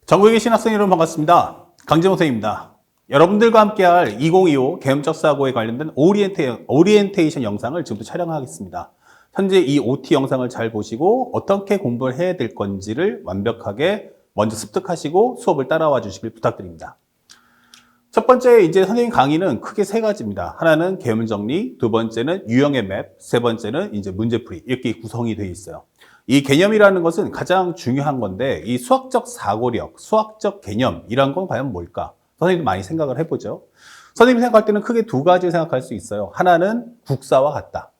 전국에 계신 학생 여러분 반갑습니다. 강재봉 선생님입니다. 여러분들과 함께할 2025 개념적 사고에 관련된 오리엔테이션 영상을 지금부터 촬영하겠습니다. 현재 이 OT 영상을 잘 보시고 어떻게 공부를 해야 될 건지를 완벽하게 먼저 습득하시고 수업을 따라와 주시길 부탁드립니다. 첫 번째 이제 선생님 강의는 크게 세 가지입니다. 하나는 개념 정리, 두 번째는 유형의 맵, 세 번째는 이제 문제풀이 이렇게 구성이 되어 있어요. 이 개념이라는 것은 가장 중요한 건데 이 수학적 사고력, 수학적 개념이란 건 과연 뭘까? 선생님도 많이 생각을 해보죠. 선생님이 생각할 때는 크게 두 가지 생각할 수 있어요. 하나는 국사와 같다.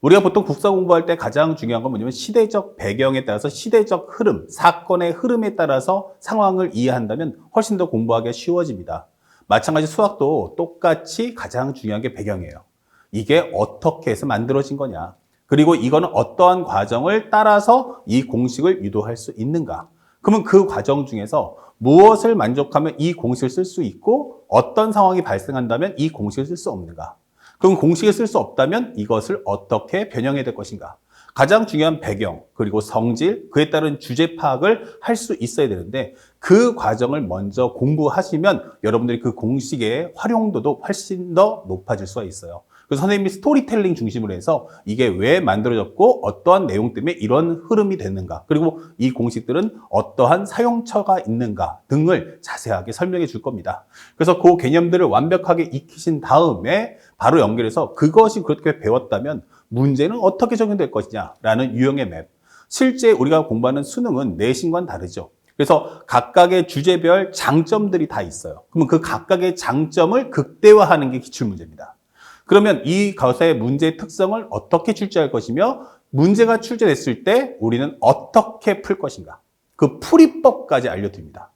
우리가 보통 국사 공부할 때 가장 중요한 건 뭐냐면 시대적 배경에 따라서 시대적 흐름, 사건의 흐름에 따라서 상황을 이해한다면 훨씬 더 공부하기가 쉬워집니다. 마찬가지 수학도 똑같이 가장 중요한 게 배경이에요. 이게 어떻게 해서 만들어진 거냐. 그리고 이거는 어떠한 과정을 따라서 이 공식을 유도할 수 있는가. 그러면 그 과정 중에서 무엇을 만족하면 이 공식을 쓸 수 있고 어떤 상황이 발생한다면 이 공식을 쓸 수 없는가. 그럼 공식을 쓸 수 없다면 이것을 어떻게 변형해야 될 것인가. 가장 중요한 배경, 그리고 성질, 그에 따른 주제 파악을 할 수 있어야 되는데 그 과정을 먼저 공부하시면 여러분들이 그 공식의 활용도도 훨씬 더 높아질 수가 있어요. 그래서 선생님이 스토리텔링 중심으로 해서 이게 왜 만들어졌고 어떠한 내용 때문에 이런 흐름이 됐는가, 그리고 이 공식들은 어떠한 사용처가 있는가 등을 자세하게 설명해 줄 겁니다. 그래서 그 개념들을 완벽하게 익히신 다음에 바로 연결해서 그것이 그렇게 배웠다면 문제는 어떻게 적용될 것이냐라는 유형의 맵. 실제 우리가 공부하는 수능은 내신과는 다르죠. 그래서 각각의 주제별 장점들이 다 있어요. 그러면 그 각각의 장점을 극대화하는 게 기출문제입니다. 그러면 이 것의 문제의 특성을 어떻게 출제할 것이며 문제가 출제됐을 때 우리는 어떻게 풀 것인가. 그 풀이법까지 알려드립니다.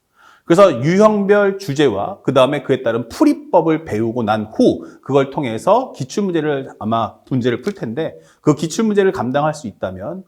그래서 유형별 주제와 그 다음에 그에 따른 풀이법을 배우고 난 후 그걸 통해서 기출문제를 아마 문제를 풀 텐데 그 기출문제를 감당할 수 있다면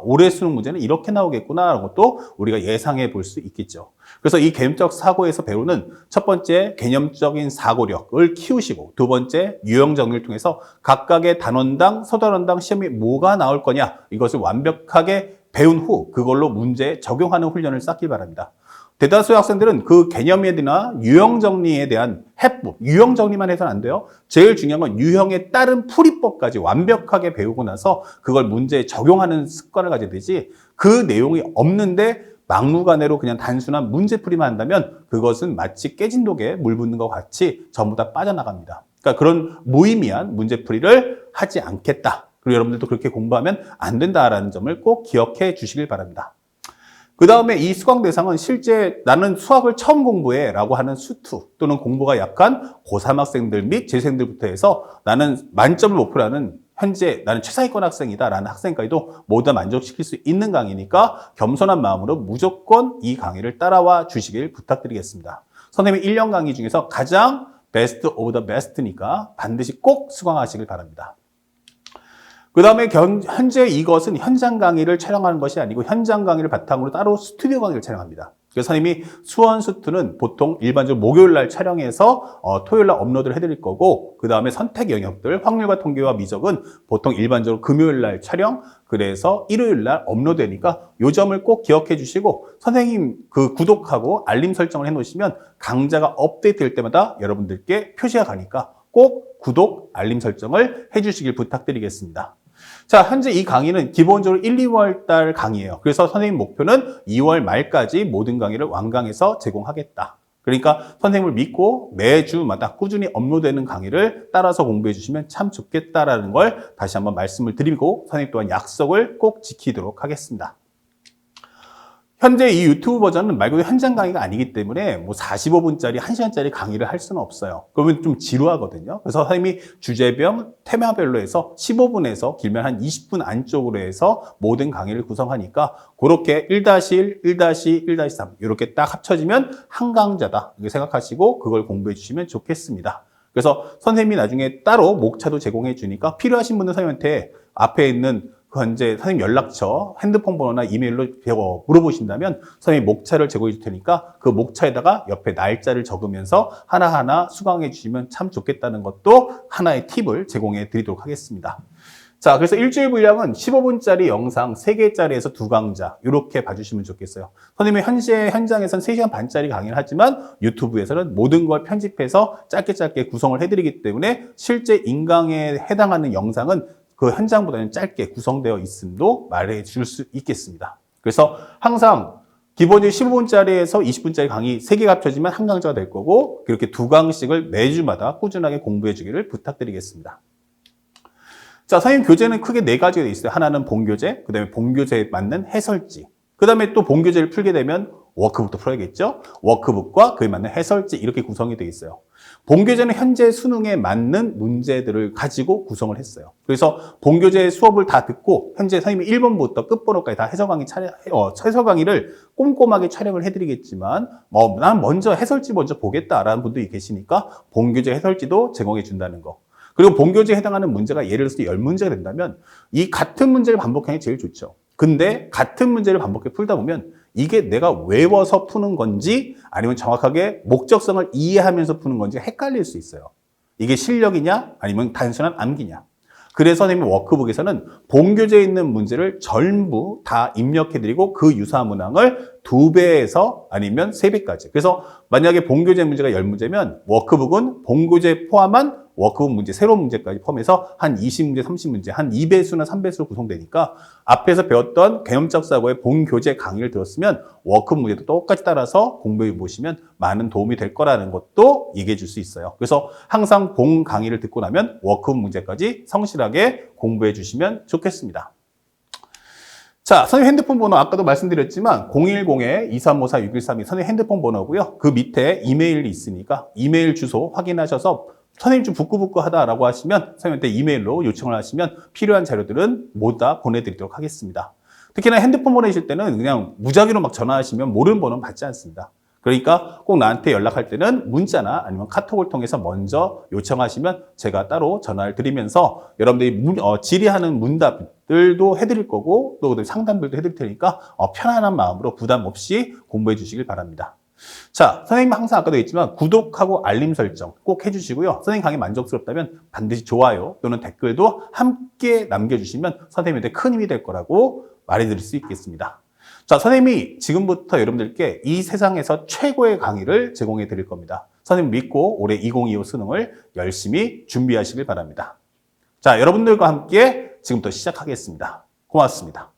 올해 수능 문제는 이렇게 나오겠구나 라는 것도 우리가 예상해 볼 수 있겠죠. 그래서 이 개념적 사고에서 배우는 첫 번째 개념적인 사고력을 키우시고 두 번째 유형 정리를 통해서 각각의 단원당, 서단원당 시험이 뭐가 나올 거냐 이것을 완벽하게 배운 후 그걸로 문제에 적용하는 훈련을 쌓길 바랍니다. 대다수의 학생들은 그 개념에 대한 유형 정리에 대한 해법, 유형 정리만 해서는 안 돼요. 제일 중요한 건 유형에 따른 풀이법까지 완벽하게 배우고 나서 그걸 문제에 적용하는 습관을 가져야 되지 그 내용이 없는데 막무가내로 그냥 단순한 문제풀이만 한다면 그것은 마치 깨진 독에 물 붓는 것 같이 전부 다 빠져나갑니다. 그러니까 그런 무의미한 문제풀이를 하지 않겠다. 그리고 여러분들도 그렇게 공부하면 안 된다라는 점을 꼭 기억해 주시길 바랍니다. 그 다음에 이 수강 대상은 실제 나는 수학을 처음 공부해 라고 하는 수투 또는 공부가 약한 고3 학생들 및 재수생들부터 해서 나는 만점을 목표로 하는 현재 나는 최상위권 학생이다 라는 학생까지도 모두 다 만족시킬 수 있는 강의니까 겸손한 마음으로 무조건 이 강의를 따라와 주시길 부탁드리겠습니다. 선생님의 1년 강의 중에서 가장 베스트 오브 더 베스트니까 반드시 꼭 수강하시길 바랍니다. 그 다음에 현재 이것은 현장 강의를 촬영하는 것이 아니고 현장 강의를 바탕으로 따로 스튜디오 강의를 촬영합니다. 그래서 선생님이 수원 수투는 보통 일반적으로 목요일 날 촬영해서 토요일 날 업로드를 해드릴 거고 그 다음에 선택 영역들 확률과 통계와 미적은 보통 일반적으로 금요일 날 촬영 그래서 일요일 날 업로드되니까 이 점을 꼭 기억해 주시고 선생님 그 구독하고 알림 설정을 해 놓으시면 강좌가 업데이트 될 때마다 여러분들께 표시가 가니까 꼭 구독 알림 설정을 해 주시길 부탁드리겠습니다. 자, 현재 이 강의는 기본적으로 1, 2월 달 강의예요. 그래서 선생님 목표는 2월 말까지 모든 강의를 완강해서 제공하겠다. 그러니까 선생님을 믿고 매주마다 꾸준히 업로드되는 강의를 따라서 공부해 주시면 참 좋겠다라는 걸 다시 한번 말씀을 드리고 선생님 또한 약속을 꼭 지키도록 하겠습니다. 현재 이 유튜브 버전은 말 그대로 현장 강의가 아니기 때문에 뭐 45분짜리, 1시간짜리 강의를 할 수는 없어요. 그러면 좀 지루하거든요. 그래서 선생님이 주제별, 테마별로 해서 15분에서 길면 한 20분 안쪽으로 해서 모든 강의를 구성하니까 그렇게 1-1, 1-2, 1-3 이렇게 딱 합쳐지면 한 강좌다 이렇게 생각하시고 그걸 공부해 주시면 좋겠습니다. 그래서 선생님이 나중에 따로 목차도 제공해 주니까 필요하신 분은 선생님한테 앞에 있는 현재 선생님 연락처, 핸드폰 번호나 이메일로 물어보신다면 선생님이 목차를 제공해 줄 테니까 그 목차에다가 옆에 날짜를 적으면서 하나하나 수강해 주시면 참 좋겠다는 것도 하나의 팁을 제공해 드리도록 하겠습니다. 자, 그래서 일주일 분량은 15분짜리 영상 3개짜리에서 2강좌 이렇게 봐주시면 좋겠어요. 선생님이 현장에서는 3시간 반짜리 강의를 하지만 유튜브에서는 모든 걸 편집해서 짧게 구성을 해드리기 때문에 실제 인강에 해당하는 영상은 그 현장보다는 짧게 구성되어 있음도 말해줄 수 있겠습니다. 그래서 항상 기본적으로 15분짜리에서 20분짜리 강의 3개가 합쳐지면 한 강좌가 될 거고 그렇게 2강씩을 매주마다 꾸준하게 공부해 주기를 부탁드리겠습니다. 자, 선생님 교재는 크게 4가지가 있어요. 하나는 본교재, 그 다음에 본교재에 맞는 해설지, 그 다음에 또 본교재를 풀게 되면 워크북도 풀어야겠죠? 워크북과 그에 맞는 해설지 이렇게 구성이 되어 있어요. 본교재는 현재 수능에 맞는 문제들을 가지고 구성을 했어요. 그래서 본교재 수업을 다 듣고 현재 선생님이 1번부터 끝번호까지 다 해설 강의를 꼼꼼하게 촬영을 해드리겠지만 난 먼저 해설지 먼저 보겠다라는 분들이 계시니까 본교재 해설지도 제공해 준다는 거. 그리고 본교재에 해당하는 문제가 예를 들어서 10문제가 된다면 이 같은 문제를 반복하는 게 제일 좋죠. 근데 같은 문제를 반복해 풀다 보면 이게 내가 외워서 푸는 건지 아니면 정확하게 목적성을 이해하면서 푸는 건지 헷갈릴 수 있어요. 이게 실력이냐 아니면 단순한 암기냐. 그래서 선생님 워크북에서는 본교재에 있는 문제를 전부 다 입력해드리고 그 유사한 문항을 2배에서 아니면 3배까지. 그래서 만약에 본교재 문제가 10문제면 워크북은 본교재 포함한 워크북 문제, 새로운 문제까지 포함해서 한 20문제, 30문제, 한 2배수나 3배수로 구성되니까 앞에서 배웠던 개념적 사고의 본교재 강의를 들었으면 워크북 문제도 똑같이 따라서 공부해 보시면 많은 도움이 될 거라는 것도 얘기해 줄 수 있어요. 그래서 항상 본 강의를 듣고 나면 워크북 문제까지 성실하게 공부해 주시면 좋겠습니다. 자, 선생님 핸드폰 번호 아까도 말씀드렸지만 010-2354-6132 선생님 핸드폰 번호고요. 그 밑에 이메일이 있으니까 이메일 주소 확인하셔서 선생님 좀 부끄부끄하다라고 하시면 선생님한테 이메일로 요청을 하시면 필요한 자료들은 모두 다 보내드리도록 하겠습니다. 특히나 핸드폰 보내실 때는 그냥 무작위로 막 전화하시면 모르는 번호는 받지 않습니다. 그러니까 꼭 나한테 연락할 때는 문자나 아니면 카톡을 통해서 먼저 요청하시면 제가 따로 전화를 드리면서 여러분들이 질의하는 문답들도 해드릴 거고 또 상담들도 해드릴 테니까 편안한 마음으로 부담 없이 공부해 주시길 바랍니다. 자, 선생님 항상 아까도 했지만 구독하고 알림 설정 꼭 해주시고요. 선생님 강의 만족스럽다면 반드시 좋아요 또는 댓글도 함께 남겨주시면 선생님한테 큰 힘이 될 거라고 말해드릴 수 있겠습니다. 자, 선생님이 지금부터 여러분들께 이 세상에서 최고의 강의를 제공해 드릴 겁니다. 선생님 믿고 올해 2025 수능을 열심히 준비하시길 바랍니다. 자, 여러분들과 함께 지금부터 시작하겠습니다. 고맙습니다.